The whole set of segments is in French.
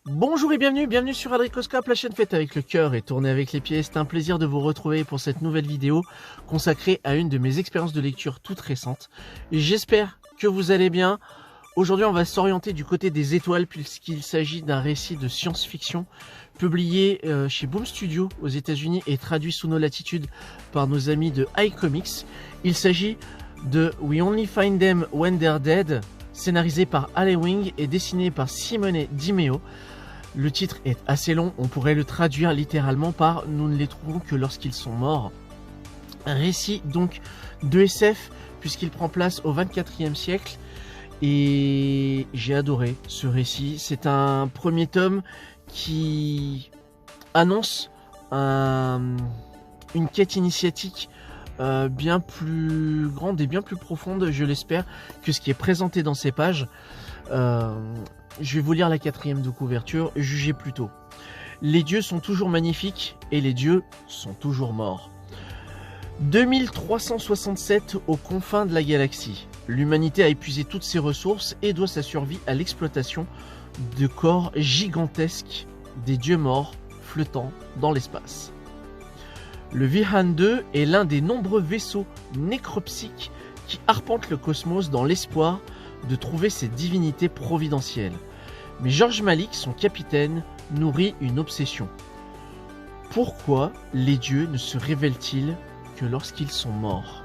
Bonjour et bienvenue sur Adricoscope, la chaîne faite avec le cœur et tournée avec les pieds. C'est un plaisir de vous retrouver pour cette nouvelle vidéo consacrée à une de mes expériences de lecture toutes récentes. J'espère que vous allez bien. Aujourd'hui, on va s'orienter du côté des étoiles puisqu'il s'agit d'un récit de science-fiction publié chez Boom Studio aux États-Unis et traduit sous nos latitudes par nos amis de iComics. Il s'agit de We Only Find Them When They're Dead, scénarisé par Ale Wing et dessiné par Simone Di Meo. Le titre est assez long, on pourrait le traduire littéralement par « Nous ne les trouvons que lorsqu'ils sont morts ». Un récit donc de SF puisqu'il prend place au 24e siècle et j'ai adoré ce récit. C'est un premier tome qui annonce une quête initiatique bien plus grande et bien plus profonde, je l'espère, que ce qui est présenté dans ces pages. Je vais vous lire la 4e de couverture, jugez plutôt. Les dieux sont toujours magnifiques et les dieux sont toujours morts. 2367 aux confins de la galaxie. L'humanité a épuisé toutes ses ressources et doit sa survie à l'exploitation de corps gigantesques des dieux morts flottant dans l'espace. Le Vihan 2 est l'un des nombreux vaisseaux nécropsiques qui arpentent le cosmos dans l'espoir de trouver ces divinités providentielles. Mais George Malik, son capitaine, nourrit une obsession. Pourquoi les dieux ne se révèlent-ils que lorsqu'ils sont morts?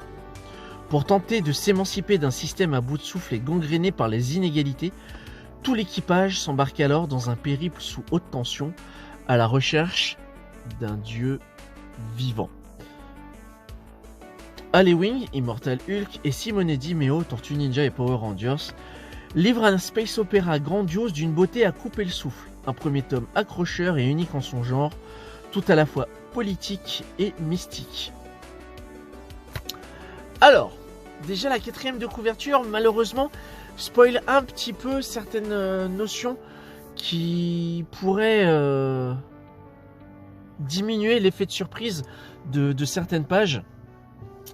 Pour tenter de s'émanciper d'un système à bout de souffle et gangréné par les inégalités, tout l'équipage s'embarque alors dans un périple sous haute tension à la recherche d'un dieu vivant. Ale Wing, Immortal Hulk et Simone Di Meo, Tortue Ninja et Power Rangers, livrent un space opéra grandiose d'une beauté à couper le souffle. Un premier tome accrocheur et unique en son genre, tout à la fois politique et mystique. Alors, déjà la 4e de couverture, malheureusement, spoil un petit peu certaines notions qui pourraient diminuer l'effet de surprise de certaines pages.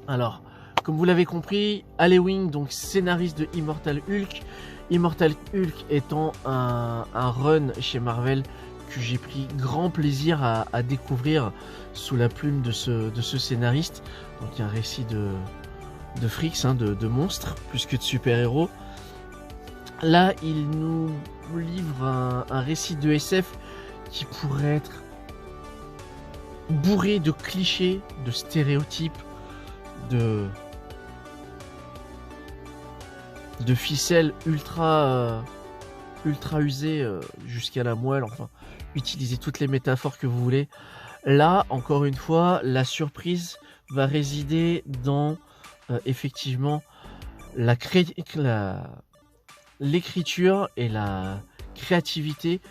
Alors, comme vous l'avez compris, Ale Wing, donc scénariste de Immortal Hulk. Immortal Hulk étant un run chez Marvel que j'ai pris grand plaisir à découvrir sous la plume de ce scénariste. Donc un récit de frics, de monstres, plus que de super-héros. Là, il nous livre un récit de SF qui pourrait être bourré de clichés, de stéréotypes, de ficelles ultra usées jusqu'à la moelle, enfin, utilisez toutes les métaphores que vous voulez. Là, encore une fois, la surprise va résider dans effectivement l'écriture et la créativité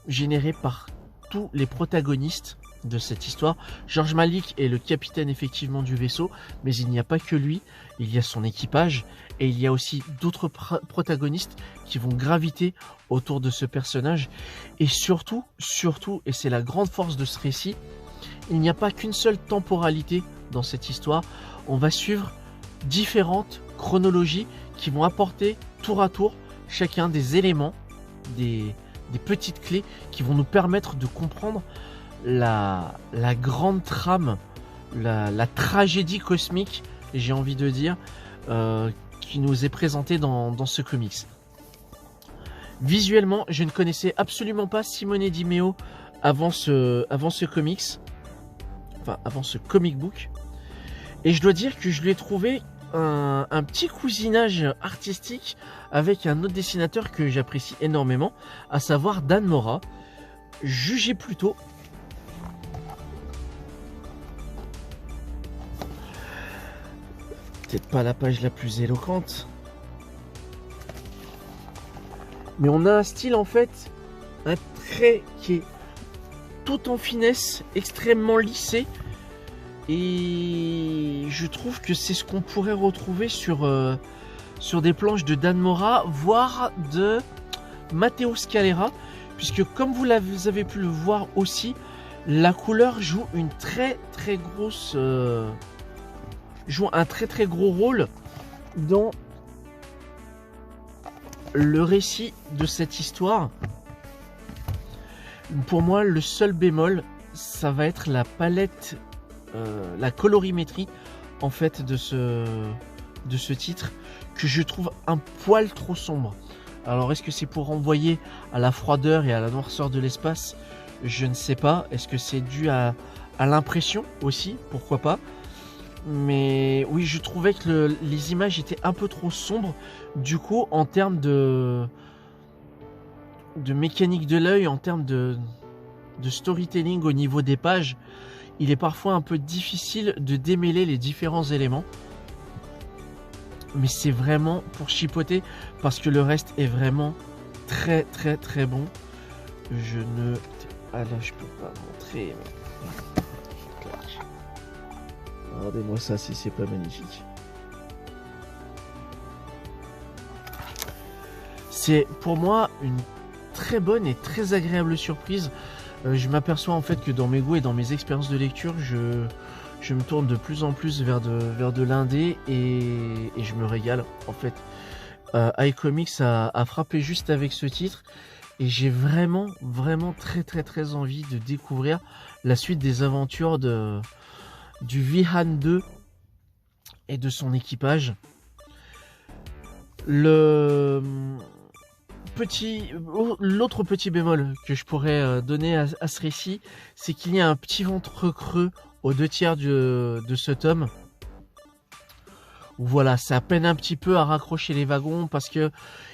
générée par tous les protagonistes de cette histoire. George Malik est le capitaine effectivement du vaisseau, mais il n'y a pas que lui, il y a son équipage et il y a aussi d'autres protagonistes qui vont graviter autour de ce personnage. Et surtout, et c'est la grande force de ce récit, il n'y a pas qu'une seule temporalité dans cette histoire. On va suivre différentes chronologies qui vont apporter tour à tour chacun des éléments, des petites clés qui vont nous permettre de comprendre la grande trame, la tragédie cosmique, j'ai envie de dire, qui nous est présentée dans ce comics. Visuellement, je ne connaissais absolument pas Simone Di Meo avant ce comics, enfin avant ce comic book, et je dois dire que je lui ai trouvé un petit cousinage artistique avec un autre dessinateur que j'apprécie énormément, à savoir Dan Mora. Jugez plutôt. Peut-être pas la page la plus éloquente, mais on a un style en fait, un trait qui est tout en finesse, extrêmement lissé, et je trouve que c'est ce qu'on pourrait retrouver sur des planches de Dan Mora, voire de Matteo Scalera, puisque comme vous avez pu le voir aussi, la couleur joue une très grosse joue un très gros rôle dans le récit de cette histoire. Pour moi, le seul bémol, ça va être la palette, la colorimétrie en fait de ce titre, que je trouve un poil trop sombre. Alors est-ce que c'est pour renvoyer à la froideur et à la noirceur de l'espace? Je ne sais pas. Est-ce que c'est dû à l'impression aussi? Pourquoi pas. Mais oui, je trouvais que les images étaient un peu trop sombres. Du coup, en termes de mécanique de l'œil, en termes de storytelling au niveau des pages, il est parfois un peu difficile de démêler les différents éléments. Mais c'est vraiment pour chipoter, parce que le reste est vraiment très très très bon. Je ne... Ah là, je peux pas montrer. Mais... Regardez-moi ça, si c'est pas magnifique. C'est pour moi une très bonne et très agréable surprise. Je m'aperçois en fait que dans mes goûts et dans mes expériences de lecture, je me tourne de plus en plus vers de l'indé et je me régale en fait. iComics a frappé juste avec ce titre et j'ai vraiment très très très envie de découvrir la suite des aventures du Vihan 2 et de son équipage. L'autre petit bémol que je pourrais donner à ce récit, c'est qu'il y a un petit ventre creux aux 2/3 de ce tome. Voilà, ça peine un petit peu à raccrocher les wagons parce que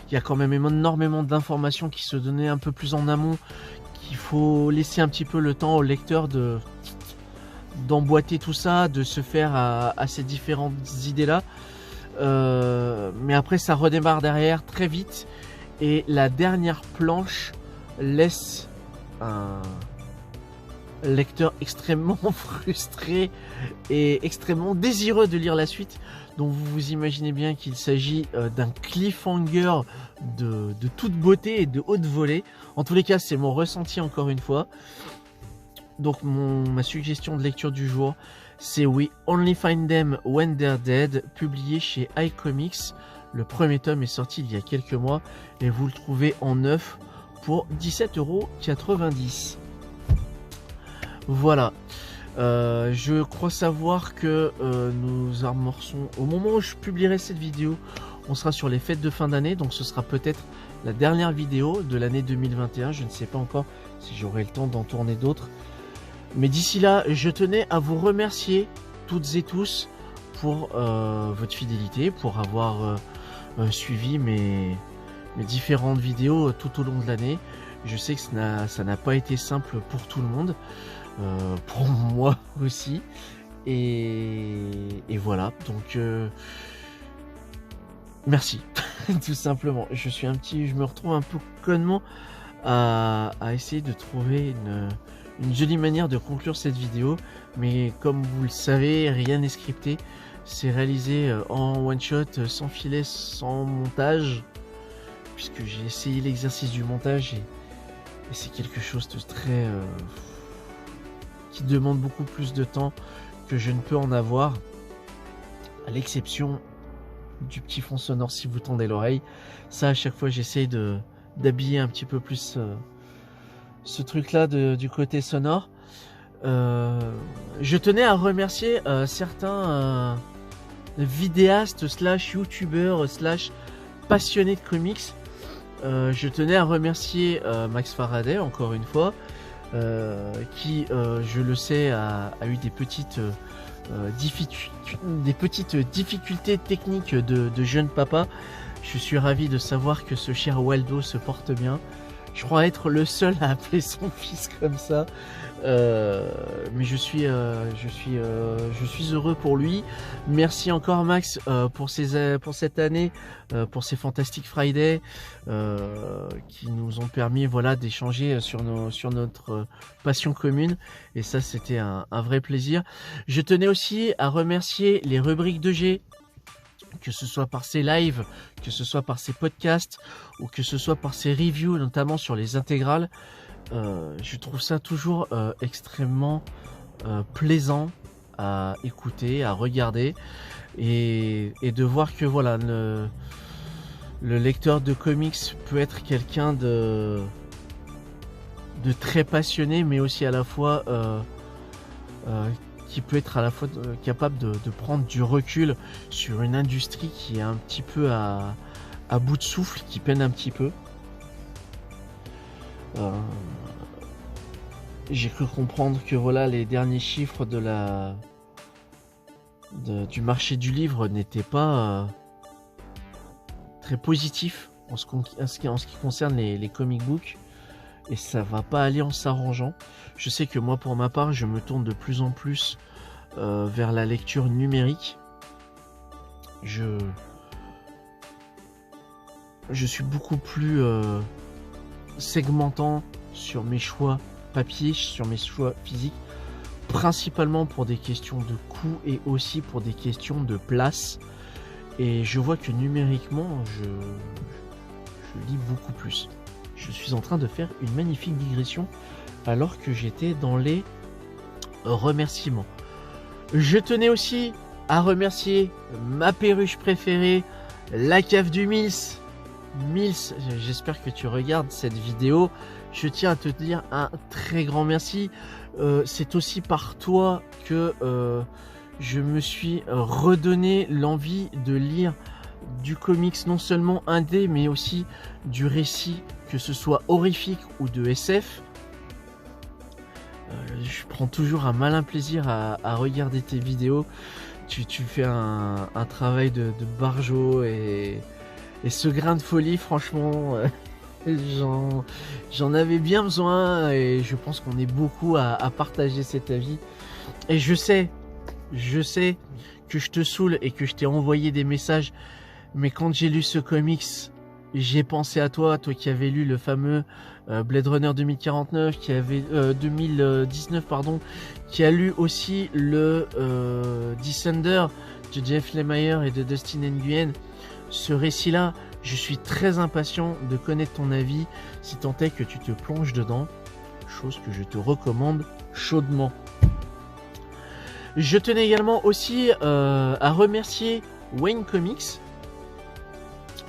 il y a quand même énormément d'informations qui se donnaient un peu plus en amont, qu'il faut laisser un petit peu le temps au lecteur d'emboîter tout ça, de se faire à ces différentes idées là. Mais après ça redémarre derrière très vite et la dernière planche laisse un lecteur extrêmement frustré et extrêmement désireux de lire la suite. Donc vous vous imaginez bien qu'il s'agit d'un cliffhanger de toute beauté et de haute volée. En tous les cas, c'est mon ressenti encore une fois. Donc ma suggestion de lecture du jour, c'est We Only Find Them When They're Dead, publié chez iComics. Le premier tome est sorti il y a quelques mois et vous le trouvez en neuf pour 17,90 €. Voilà. Je crois savoir que nous amorçons, au moment où je publierai cette vidéo, on sera sur les fêtes de fin d'année, donc ce sera peut-être la dernière vidéo de l'année 2021. Je ne sais pas encore si j'aurai le temps d'en tourner d'autres. Mais d'ici là, je tenais à vous remercier toutes et tous pour votre fidélité, pour avoir suivi mes différentes vidéos tout au long de l'année. Je sais que ça n'a pas été simple pour tout le monde, pour moi aussi. Et voilà, donc merci, tout simplement. Je me retrouve un peu connement à essayer de trouver une jolie manière de conclure cette vidéo, mais comme vous le savez, rien n'est scripté. C'est réalisé en one shot, sans filet, sans montage, puisque j'ai essayé l'exercice du montage et c'est quelque chose de très qui demande beaucoup plus de temps que je ne peux en avoir, à l'exception du petit fond sonore si vous tendez l'oreille. Ça, à chaque fois, j'essaye d'habiller un petit peu plus ce truc là du côté sonore. Je tenais à remercier certains vidéastes slash youtubeurs slash passionnés de comics. Je tenais à remercier Max Faraday encore une fois, qui je le sais a eu des petites difficultés techniques de jeune papa. Je suis ravi de savoir que ce cher Waldo se porte bien. Je crois être le seul à appeler son fils comme ça, mais je suis heureux pour lui. Merci encore Max pour cette année, pour ces Fantastic Friday qui nous ont permis, voilà, d'échanger sur notre passion commune, et ça c'était un vrai plaisir. Je tenais aussi à remercier les rubriques de G, que ce soit par ses lives, que ce soit par ses podcasts, ou que ce soit par ses reviews, notamment sur les intégrales. Je trouve ça toujours extrêmement plaisant à écouter, à regarder, et de voir que voilà, le lecteur de comics peut être quelqu'un très passionné, mais aussi à la fois qui peut être à la fois capable de prendre du recul sur une industrie qui est un petit peu à bout de souffle, qui peine un petit peu. J'ai cru comprendre que voilà, les derniers chiffres du marché du livre n'étaient pas très positifs en ce qui concerne les comic books, et ça va pas aller en s'arrangeant. Je sais que moi, pour ma part, je me tourne de plus en plus vers la lecture numérique. Je suis beaucoup plus segmentant sur mes choix papier, sur mes choix physiques, principalement pour des questions de coût et aussi pour des questions de place. Et je vois que numériquement, je lis beaucoup plus. Je suis en train de faire une magnifique digression alors que j'étais dans les remerciements. Je tenais aussi à remercier ma perruche préférée, la cave du Mills. Mills, j'espère que tu regardes cette vidéo. Je tiens à te dire un très grand merci. C'est aussi par toi que je me suis redonné l'envie de lire du comics, non seulement indé, mais aussi du récit, que ce soit horrifique ou de SF. Je prends toujours un malin plaisir à regarder tes vidéos. Tu fais un travail de barjo, et ce grain de folie, franchement, j'en avais bien besoin, et je pense qu'on est beaucoup à partager cet avis. Et je sais que je te saoule et que je t'ai envoyé des messages, mais quand j'ai lu ce comics, j'ai pensé à toi qui avais lu le fameux Blade Runner 2049, 2019 pardon, qui a lu aussi le Descender de Jeff Lemire et de Dustin Nguyen. Ce récit-là, je suis très impatient de connaître ton avis, si tant est que tu te plonges dedans, chose que je te recommande chaudement. Je tenais également aussi à remercier Wayne Comics.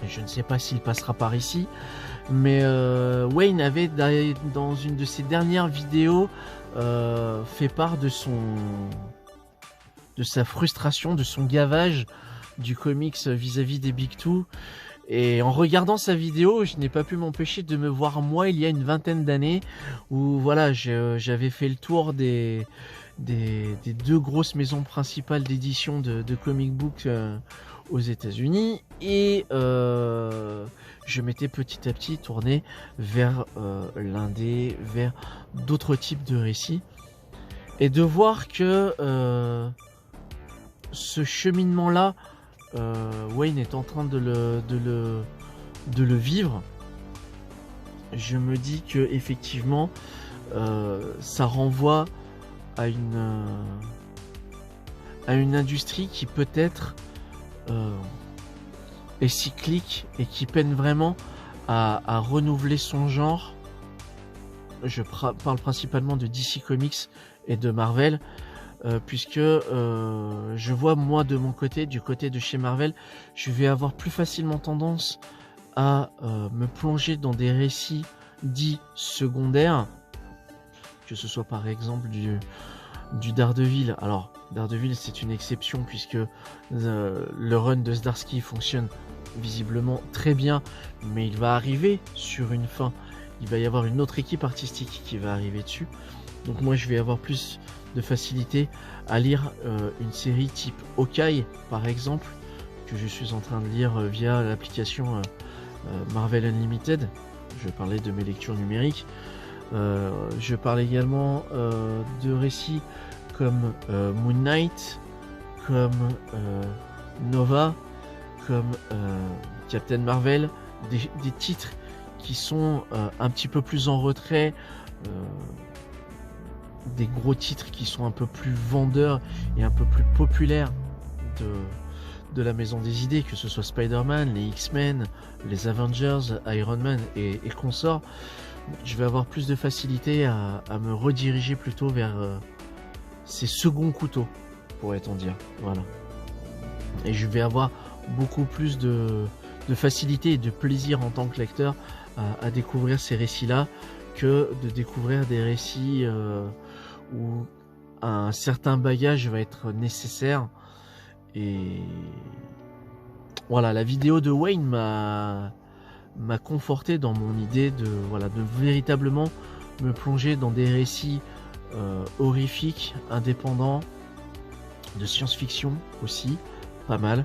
Je ne sais pas s'il passera par ici, mais Wayne avait, dans une de ses dernières vidéos, fait part de sa frustration, de son gavage du comics vis-à-vis des Big Two. Et en regardant sa vidéo, je n'ai pas pu m'empêcher de me voir moi il y a une vingtaine d'années, où voilà, j'avais fait le tour des deux grosses maisons principales d'édition de comic book aux États-Unis, et je m'étais petit à petit tourné vers l'indé, vers d'autres types de récits, et de voir que ce cheminement-là, Wayne est en train de le vivre. Je me dis que effectivement, ça renvoie à une industrie qui peut-être est cyclique et qui peine vraiment à renouveler son genre. Je parle principalement de DC Comics et de Marvel, puisque je vois, moi, de mon côté, du côté de chez Marvel, je vais avoir plus facilement tendance à me plonger dans des récits dits secondaires, que ce soit par exemple du Daredevil. Alors Daredevil, c'est une exception, puisque le run de Zdarsky fonctionne visiblement très bien, mais il va arriver sur une fin. Il va y avoir une autre équipe artistique qui va arriver dessus. Donc moi, je vais avoir plus de facilité à lire une série type Hawkeye, par exemple, que je suis en train de lire via l'application Marvel Unlimited. Je parlais de mes lectures numériques. Je parle également de récits comme Moon Knight, comme Nova, comme Captain Marvel, des titres qui sont un petit peu plus en retrait, des gros titres qui sont un peu plus vendeurs et un peu plus populaires de la maison des idées, que ce soit Spider-Man, les X-Men, les Avengers, Iron Man et consorts. Je vais avoir plus de facilité à me rediriger plutôt vers ces seconds couteaux, pourrait-on dire. Voilà. Et je vais avoir beaucoup plus de facilité et de plaisir en tant que lecteur à découvrir ces récits-là, que de découvrir des récits où un certain bagage va être nécessaire. Et voilà, la vidéo de Wayne m'a conforté dans mon idée de véritablement me plonger dans des récits horrifiques, indépendants, de science-fiction aussi, pas mal.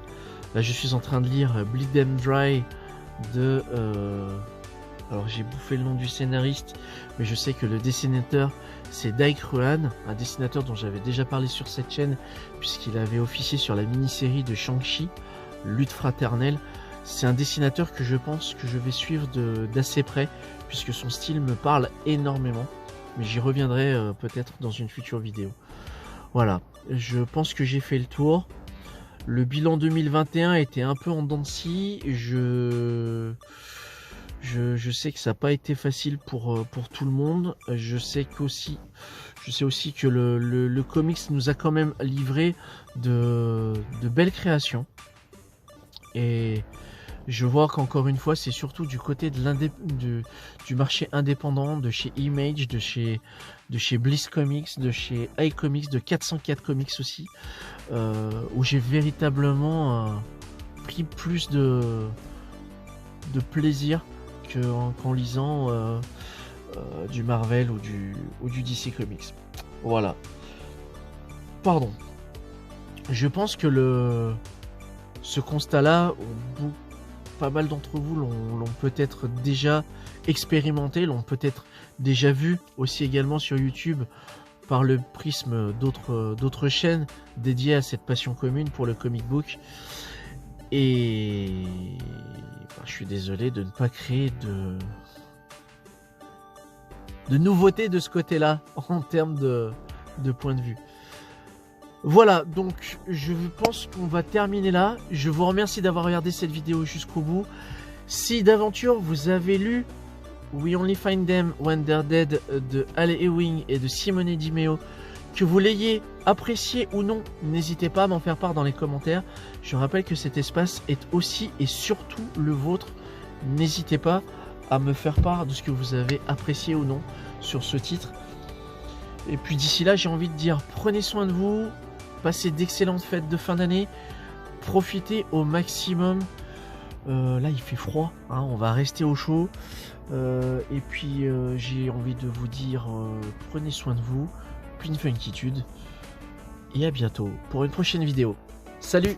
Là, je suis en train de lire Bleed Them Dry de... alors, j'ai bouffé le nom du scénariste, mais je sais que le dessinateur, c'est Dai Kruan, un dessinateur dont j'avais déjà parlé sur cette chaîne, puisqu'il avait officié sur la mini-série de Shang-Chi, Lutte fraternelle. C'est un dessinateur que je pense que je vais suivre d'assez près, puisque son style me parle énormément. Mais j'y reviendrai peut-être dans une future vidéo. Voilà, je pense que j'ai fait le tour. Le bilan 2021 était un peu en dents de scie. Je sais que ça n'a pas été facile pour tout le monde. Je sais aussi que le comics nous a quand même livré de belles créations. Et je vois qu'encore une fois, c'est surtout du côté du marché indépendant, de chez Image, de chez Bliss Comics, de chez iComics, de 404 Comics aussi, où j'ai véritablement pris plus de plaisir qu'en lisant du Marvel ou du DC Comics. Voilà. Pardon. Je pense que ce constat-là, pas mal d'entre vous l'ont peut-être déjà expérimenté, l'ont peut-être déjà vu aussi également sur YouTube par le prisme d'autres chaînes dédiées à cette passion commune pour le comic book. Et je suis désolé de ne pas créer de nouveautés de ce côté-là en termes de point de vue. Voilà, donc je pense qu'on va terminer là. Je vous remercie d'avoir regardé cette vidéo jusqu'au bout. Si d'aventure vous avez lu We Only Find Them When They're Dead de Al Ewing et de Simone Di Meo, que vous l'ayez apprécié ou non, n'hésitez pas à m'en faire part dans les commentaires. Je rappelle que cet espace est aussi et surtout le vôtre. N'hésitez pas à me faire part de ce que vous avez apprécié ou non sur ce titre. Et puis d'ici là, j'ai envie de dire, prenez soin de vous. Passez d'excellentes fêtes de fin d'année. Profitez au maximum. Là, il fait froid. Hein, on va rester au chaud. Et puis, j'ai envie de vous dire, prenez soin de vous. Plein de funkitude. Et à bientôt pour une prochaine vidéo. Salut!